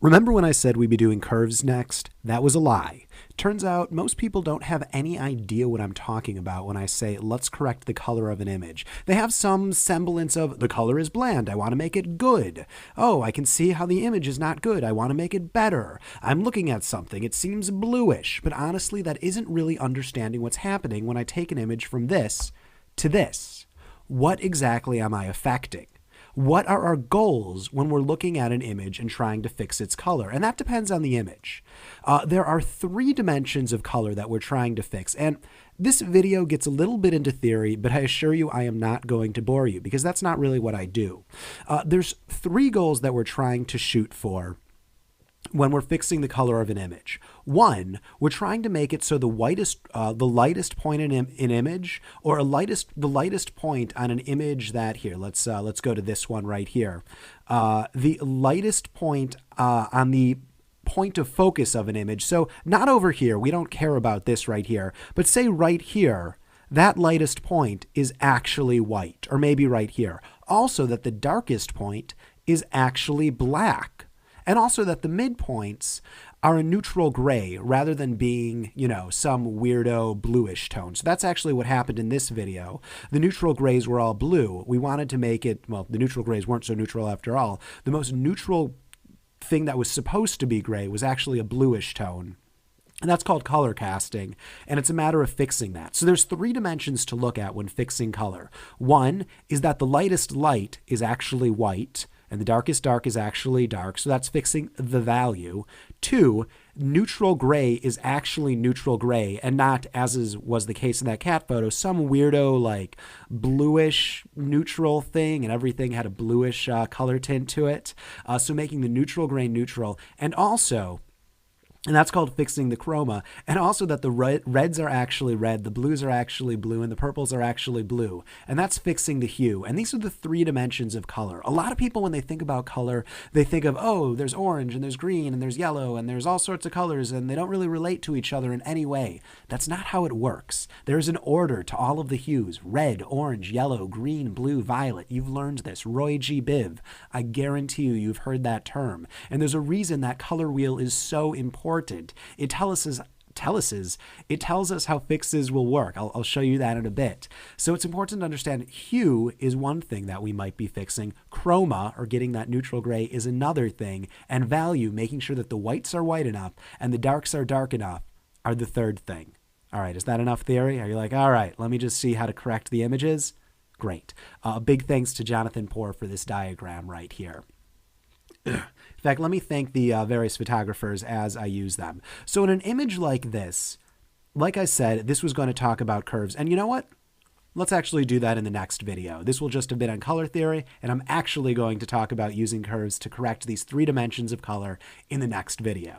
Remember when I said we'd be doing curves next? That was a lie. Turns out most people don't have any idea what I'm talking about when I say let's correct the color of an image. They have some semblance of the color is bland, I want to make it good. Oh, I can see how the image is not good, I want to make it better. I'm looking at something, it seems bluish, but honestly that isn't really understanding what's happening when I take an image from this to this. What exactly am I affecting? What are our goals when we're looking at an image and trying to fix its color? And that depends on the image. There are 3 dimensions of color that we're trying to fix. And this video gets a little bit into theory, but I assure you I am not going to bore you because that's not really what I do. There's 3 goals that we're trying to shoot for when we're fixing the color of an image. 1, we're trying to make it so the lightest point in image, or the lightest point on an image that here. Let's go to this one right here. The lightest point on the point of focus of an image. So not over here. We don't care about this right here. But say right here, that lightest point is actually white, or maybe right here. Also that the darkest point is actually black. And also that the midpoints are a neutral gray rather than being, some weirdo bluish tone. So that's actually what happened in this video. The neutral grays were all blue. We wanted to make it, well, the neutral grays weren't so neutral after all. The most neutral thing that was supposed to be gray was actually a bluish tone. And that's called color casting, and it's a matter of fixing that. So there's 3 dimensions to look at when fixing color. 1 is that the lightest light is actually white, and the darkest dark is actually dark, so that's fixing the value. 2, neutral gray is actually neutral gray, and not, as was the case in that cat photo, some weirdo like bluish neutral thing, and everything had a bluish color tint to it. So making the neutral gray neutral, and also, and that's called fixing the chroma. And also that the reds are actually red, the blues are actually blue, and the purples are actually blue. And that's fixing the hue. And these are the 3 dimensions of color. A lot of people, when they think about color, they think of, oh, there's orange, and there's green, and there's yellow, and there's all sorts of colors, and they don't really relate to each other in any way. That's not how it works. There's an order to all of the hues: red, orange, yellow, green, blue, violet. You've learned this. Roy G. Biv. I guarantee you've heard that term. And there's a reason that color wheel is so important. It tells us how fixes will work. I'll show you that in a bit. So it's important to understand hue is one thing that we might be fixing. Chroma, or getting that neutral gray, is another thing. And value, making sure that the whites are white enough and the darks are dark enough, are the 3rd thing. All right, is that enough theory? Are you like, all right, let me just see how to correct the images? Great. Big thanks to Jonathan Poor for this diagram right here. In fact, let me thank the various photographers as I use them. So in an image like this, like I said, this was going to talk about curves. And you know what? Let's actually do that in the next video. This will just have been on color theory, and I'm actually going to talk about using curves to correct these 3 dimensions of color in the next video.